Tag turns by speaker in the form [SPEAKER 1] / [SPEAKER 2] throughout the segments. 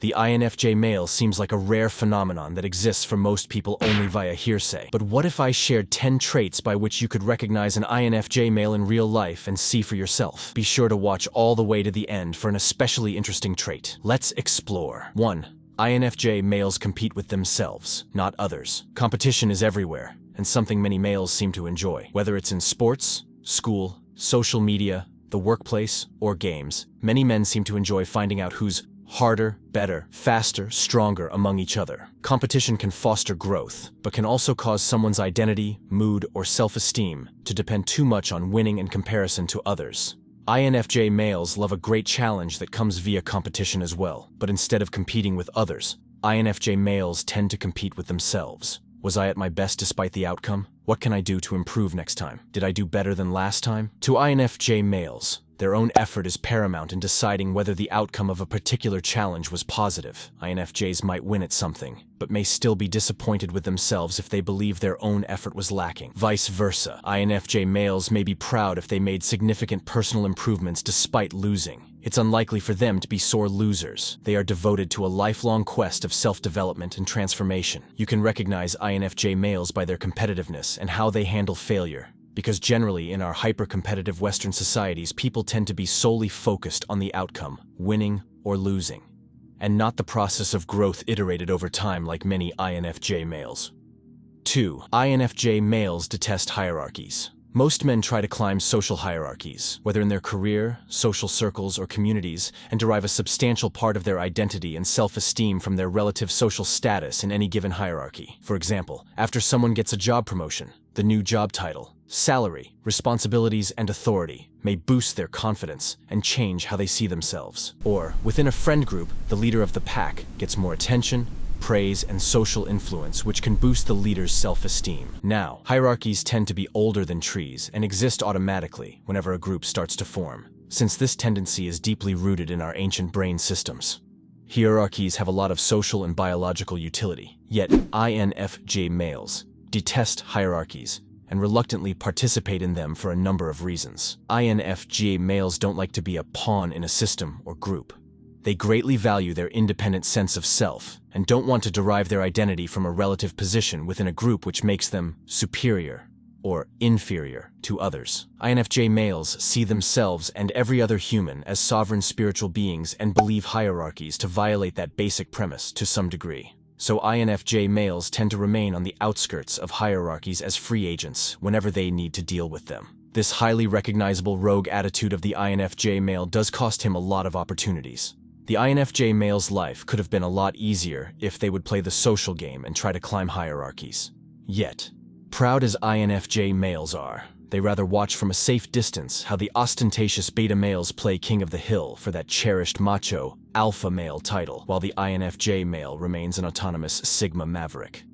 [SPEAKER 1] The INFJ male seems like a rare phenomenon that exists for most people only via hearsay. But what if I shared 10 traits by which you could recognize an INFJ male in real life and see for yourself? Be sure to watch all the way to the end for an especially interesting trait. Let's explore. 1. INFJ males compete with themselves, not others. Competition is everywhere, and something many males seem to enjoy. Whether it's in sports, school, social media, the workplace, or games, many men seem to enjoy finding out who's harder, better, faster, stronger among each other. Competition can foster growth, but can also cause someone's identity, mood, or self-esteem to depend too much on winning in comparison to others. INFJ males love a great challenge that comes via competition as well, but instead of competing with others, INFJ males tend to compete with themselves. Was I at my best despite the outcome? What can I do to improve next time? Did I do better than last time? To INFJ males, their own effort is paramount in deciding whether the outcome of a particular challenge was positive. INFJs might win at something, but may still be disappointed with themselves if they believe their own effort was lacking. Vice versa, INFJ males may be proud if they made significant personal improvements despite losing. It's unlikely for them to be sore losers. They are devoted to a lifelong quest of self-development and transformation. You can recognize INFJ males by their competitiveness and how they handle failure. Because generally, in our hyper-competitive Western societies, people tend to be solely focused on the outcome, winning or losing, and not the process of growth iterated over time like many INFJ males. 2. INFJ males detest hierarchies. Most men try to climb social hierarchies, whether in their career, social circles, or communities, and derive a substantial part of their identity and self-esteem from their relative social status in any given hierarchy. For example, after someone gets a job promotion, the new job title, salary, responsibilities, and authority may boost their confidence and change how they see themselves. Or, within a friend group, the leader of the pack gets more attention, praise, and social influence, which can boost the leader's self-esteem. Now, hierarchies tend to be older than trees and exist automatically whenever a group starts to form, since this tendency is deeply rooted in our ancient brain systems. Hierarchies have a lot of social and biological utility, yet INFJ males detest hierarchies and reluctantly participate in them for a number of reasons. INFJ males don't like to be a pawn in a system or group. They greatly value their independent sense of self and don't want to derive their identity from a relative position within a group which makes them superior or inferior to others. INFJ males see themselves and every other human as sovereign spiritual beings and believe hierarchies to violate that basic premise to some degree. So INFJ males tend to remain on the outskirts of hierarchies as free agents whenever they need to deal with them. This highly recognizable rogue attitude of the INFJ male does cost him a lot of opportunities. The INFJ male's life could have been a lot easier if they would play the social game and try to climb hierarchies. Yet, proud as INFJ males are, they rather watch from a safe distance how the ostentatious beta males play king of the hill for that cherished macho, alpha male title, while the INFJ male remains an autonomous sigma maverick.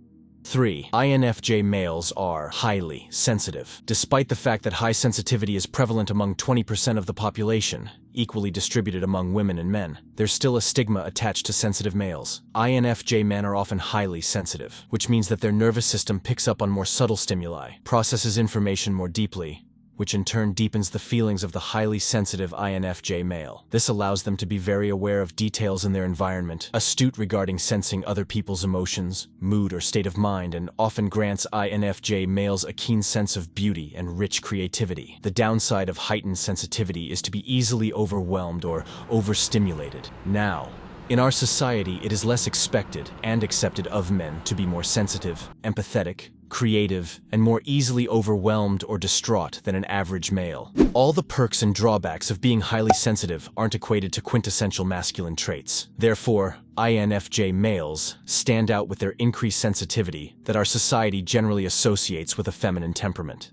[SPEAKER 1] 3. INFJ males are highly sensitive. Despite the fact that high sensitivity is prevalent among 20% of the population, equally distributed among women and men, there's still a stigma attached to sensitive males. INFJ men are often highly sensitive, which means that their nervous system picks up on more subtle stimuli, processes information more deeply, which in turn deepens the feelings of the highly sensitive INFJ male. This allows them to be very aware of details in their environment, astute regarding sensing other people's emotions, mood, or state of mind, and often grants INFJ males a keen sense of beauty and rich creativity. The downside of heightened sensitivity is to be easily overwhelmed or overstimulated. Now, in our society, it is less expected and accepted of men to be more sensitive, empathetic, creative, and more easily overwhelmed or distraught than an average male. All the perks and drawbacks of being highly sensitive aren't equated to quintessential masculine traits. Therefore, INFJ males stand out with their increased sensitivity that our society generally associates with a feminine temperament.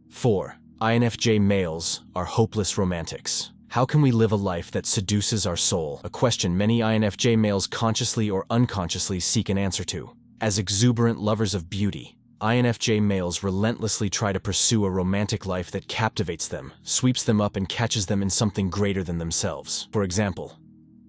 [SPEAKER 1] 4. INFJ males are hopeless romantics. How can we live a life that seduces our soul? A question many INFJ males consciously or unconsciously seek an answer to. As exuberant lovers of beauty, INFJ males relentlessly try to pursue a romantic life that captivates them, sweeps them up, and catches them in something greater than themselves. For example,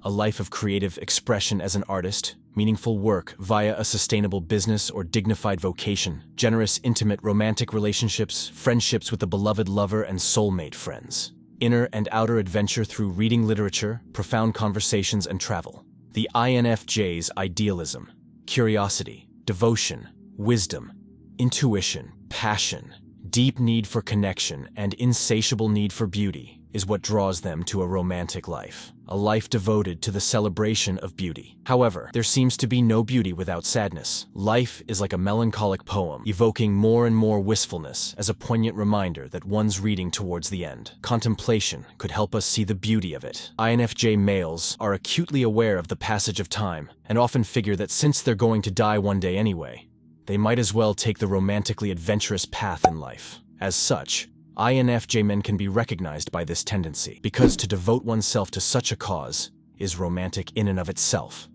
[SPEAKER 1] a life of creative expression as an artist, meaningful work via a sustainable business or dignified vocation, generous, intimate, romantic relationships, friendships with a beloved lover, and soulmate friends. Inner and outer adventure through reading literature, profound conversations, and travel. The INFJ's idealism, curiosity, devotion, wisdom, intuition, passion, deep need for connection, and insatiable need for beauty is what draws them to a romantic life, a life devoted to the celebration of beauty. However, there seems to be no beauty without sadness. Life is like a melancholic poem, evoking more and more wistfulness as a poignant reminder that one's reading towards the end. Contemplation could help us see the beauty of it. INFJ males are acutely aware of the passage of time and often figure that since they're going to die one day anyway, they might as well take the romantically adventurous path in life. As such, INFJ men can be recognized by this tendency, because to devote oneself to such a cause is romantic in and of itself.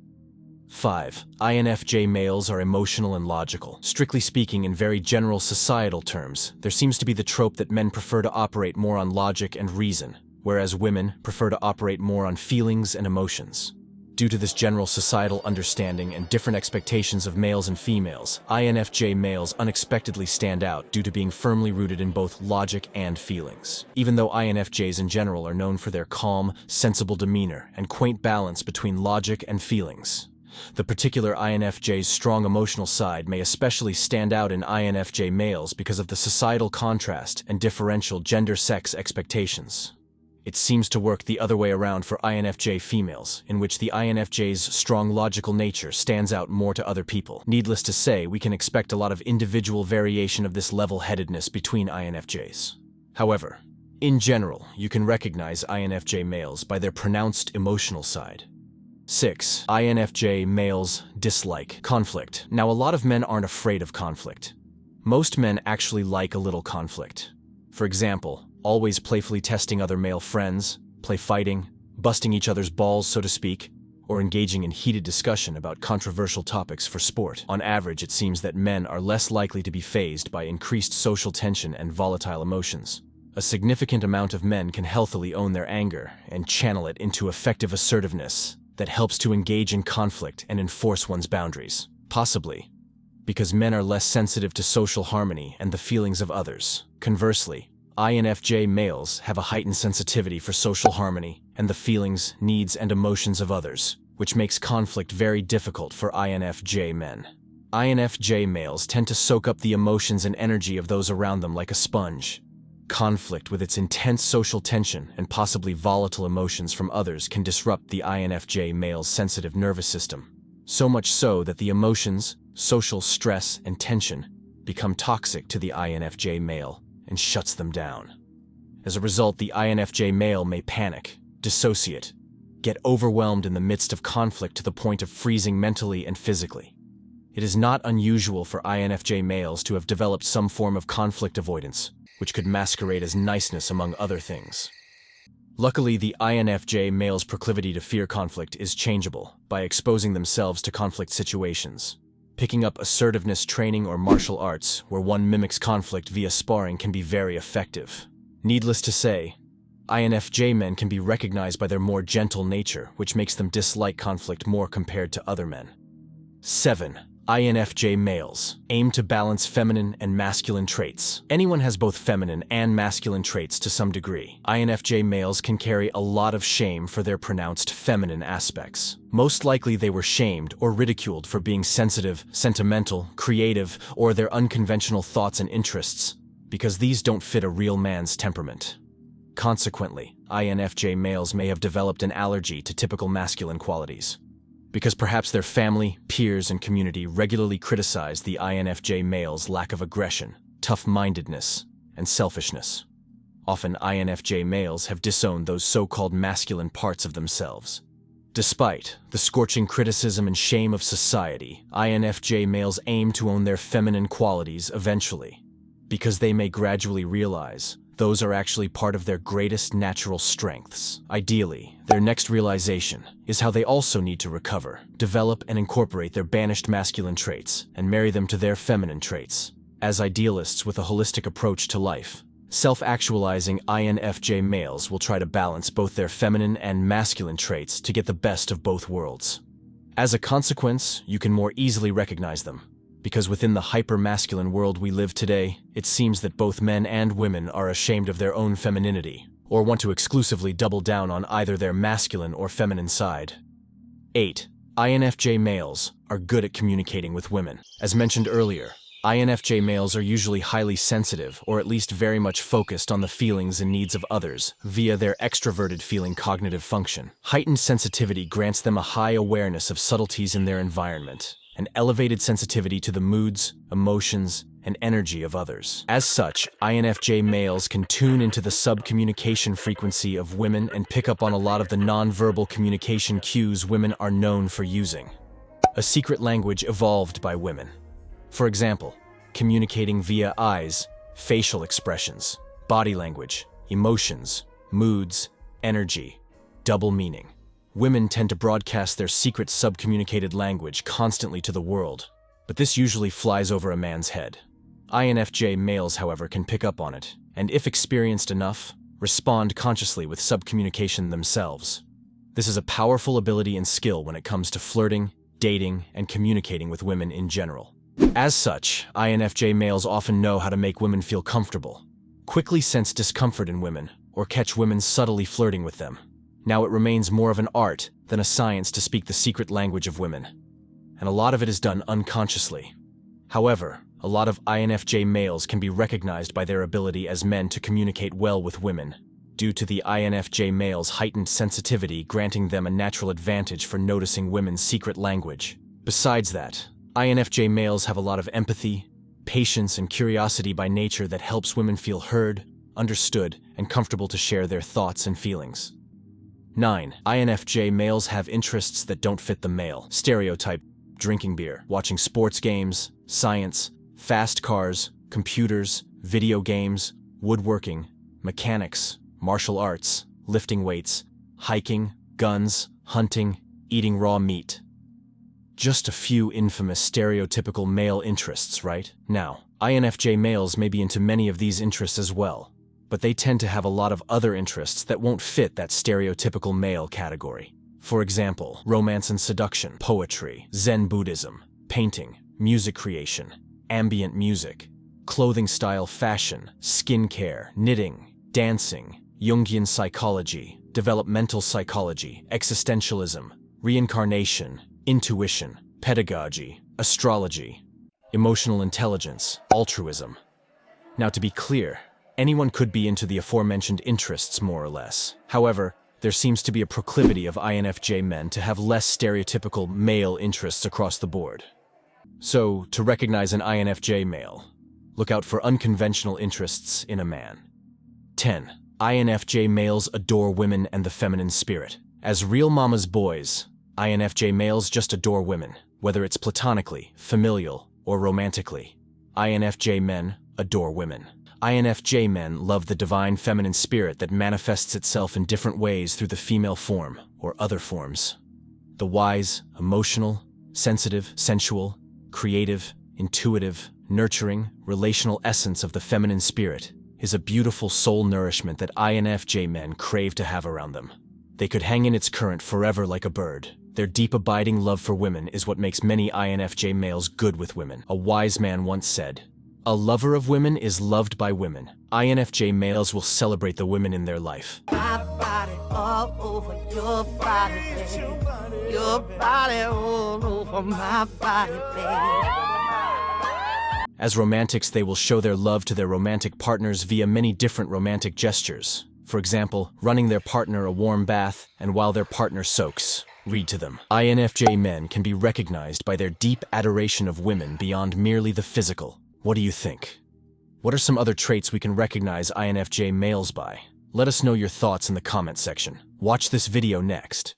[SPEAKER 1] 5. INFJ males are emotional and logical. Strictly speaking, in very general societal terms, there seems to be the trope that men prefer to operate more on logic and reason, whereas women prefer to operate more on feelings and emotions. Due to this general societal understanding and different expectations of males and females, INFJ males unexpectedly stand out due to being firmly rooted in both logic and feelings. Even though INFJs in general are known for their calm, sensible demeanor and quaint balance between logic and feelings, the particular INFJ's strong emotional side may especially stand out in INFJ males because of the societal contrast and differential gender-sex expectations. It seems to work the other way around for INFJ females, in which the INFJ's strong logical nature stands out more to other people. Needless to say, we can expect a lot of individual variation of this level-headedness between INFJs. However, in general, you can recognize INFJ males by their pronounced emotional side. 6. INFJ males dislike conflict. Now, a lot of men aren't afraid of conflict. Most men actually like a little conflict. For example, always playfully testing other male friends, play fighting, busting each other's balls, so to speak, or engaging in heated discussion about controversial topics for sport. On average, it seems that men are less likely to be fazed by increased social tension and volatile emotions. A significant amount of men can healthily own their anger and channel it into effective assertiveness that helps to engage in conflict and enforce one's boundaries. Possibly because men are less sensitive to social harmony and the feelings of others. Conversely, INFJ males have a heightened sensitivity for social harmony and the feelings, needs, and emotions of others, which makes conflict very difficult for INFJ men. INFJ males tend to soak up the emotions and energy of those around them like a sponge. Conflict, with its intense social tension and possibly volatile emotions from others, can disrupt the INFJ male's sensitive nervous system. So much so that the emotions, social stress, and tension become toxic to the INFJ male and shuts them down. As a result, the INFJ male may panic, dissociate, get overwhelmed in the midst of conflict to the point of freezing mentally and physically. It is not unusual for INFJ males to have developed some form of conflict avoidance, which could masquerade as niceness among other things. Luckily, the INFJ male's proclivity to fear conflict is changeable by exposing themselves to conflict situations. Picking up assertiveness training or martial arts, where one mimics conflict via sparring, can be very effective. Needless to say, INFJ men can be recognized by their more gentle nature, which makes them dislike conflict more compared to other men. 7. INFJ males aim to balance feminine and masculine traits. Anyone has both feminine and masculine traits to some degree. INFJ males can carry a lot of shame for their pronounced feminine aspects. Most likely they were shamed or ridiculed for being sensitive, sentimental, creative, or their unconventional thoughts and interests, because these don't fit a real man's temperament. Consequently, INFJ males may have developed an allergy to typical masculine qualities, because perhaps their family, peers, and community regularly criticize the INFJ male's lack of aggression, tough-mindedness, and selfishness. Often, INFJ males have disowned those so-called masculine parts of themselves. Despite the scorching criticism and shame of society, INFJ males aim to own their feminine qualities eventually, because they may gradually realize those are actually part of their greatest natural strengths. Ideally, their next realization is how they also need to recover, develop, and incorporate their banished masculine traits and marry them to their feminine traits. As idealists with a holistic approach to life, self-actualizing INFJ males will try to balance both their feminine and masculine traits to get the best of both worlds. As a consequence, you can more easily recognize them, because within the hyper-masculine world we live today, it seems that both men and women are ashamed of their own femininity, or want to exclusively double down on either their masculine or feminine side. 8. INFJ males are good at communicating with women. As mentioned earlier, INFJ males are usually highly sensitive, or at least very much focused on the feelings and needs of others via their extroverted feeling cognitive function. Heightened sensitivity grants them a high awareness of subtleties in their environment, an elevated sensitivity to the moods, emotions, and energy of others. As such, INFJ males can tune into the sub-communication frequency of women and pick up on a lot of the non-verbal communication cues women are known for using. A secret language evolved by women. For example, communicating via eyes, facial expressions, body language, emotions, moods, energy, double meaning. Women tend to broadcast their secret sub-communicated language constantly to the world, but this usually flies over a man's head. INFJ males, however, can pick up on it, and if experienced enough, respond consciously with sub-communication themselves. This is a powerful ability and skill when it comes to flirting, dating, and communicating with women in general. As such, INFJ males often know how to make women feel comfortable, quickly sense discomfort in women, or catch women subtly flirting with them. Now it remains more of an art than a science to speak the secret language of women, and a lot of it is done unconsciously. However, a lot of INFJ males can be recognized by their ability as men to communicate well with women, due to the INFJ males' heightened sensitivity granting them a natural advantage for noticing women's secret language. Besides that, INFJ males have a lot of empathy, patience, and curiosity by nature that helps women feel heard, understood, and comfortable to share their thoughts and feelings. 9. INFJ males have interests that don't fit the male stereotype: drinking beer, watching sports games, science, fast cars, computers, video games, woodworking, mechanics, martial arts, lifting weights, hiking, guns, hunting, eating raw meat. Just a few infamous stereotypical male interests, right? Now, INFJ males may be into many of these interests as well, but they tend to have a lot of other interests that won't fit that stereotypical male category. For example, romance and seduction, poetry, Zen Buddhism, painting, music creation, ambient music, clothing style fashion, skincare, knitting, dancing, Jungian psychology, developmental psychology, existentialism, reincarnation, intuition, pedagogy, astrology, emotional intelligence, altruism. Now, to be clear, anyone could be into the aforementioned interests more or less. However, there seems to be a proclivity of INFJ men to have less stereotypical male interests across the board. So, to recognize an INFJ male, look out for unconventional interests in a man. 10. INFJ males adore women and the feminine spirit. As real mama's boys, INFJ males just adore women, whether it's platonically, familial, or romantically. INFJ men adore women. INFJ men love the divine feminine spirit that manifests itself in different ways through the female form or other forms. The wise, emotional, sensitive, sensual, creative, intuitive, nurturing, relational essence of the feminine spirit is a beautiful soul nourishment that INFJ men crave to have around them. They could hang in its current forever like a bird. Their deep abiding love for women is what makes many INFJ males good with women. A wise man once said, "A lover of women is loved by women." INFJ males will celebrate the women in their life.
[SPEAKER 2] My body all over your body, babe. Your body all over my body, babe.
[SPEAKER 1] As romantics, they will show their love to their romantic partners via many different romantic gestures. For example, running their partner a warm bath, and while their partner soaks, read to them. INFJ men can be recognized by their deep adoration of women beyond merely the physical. What do you think? What are some other traits we can recognize INFJ males by? Let us know your thoughts in the comment section. Watch this video next.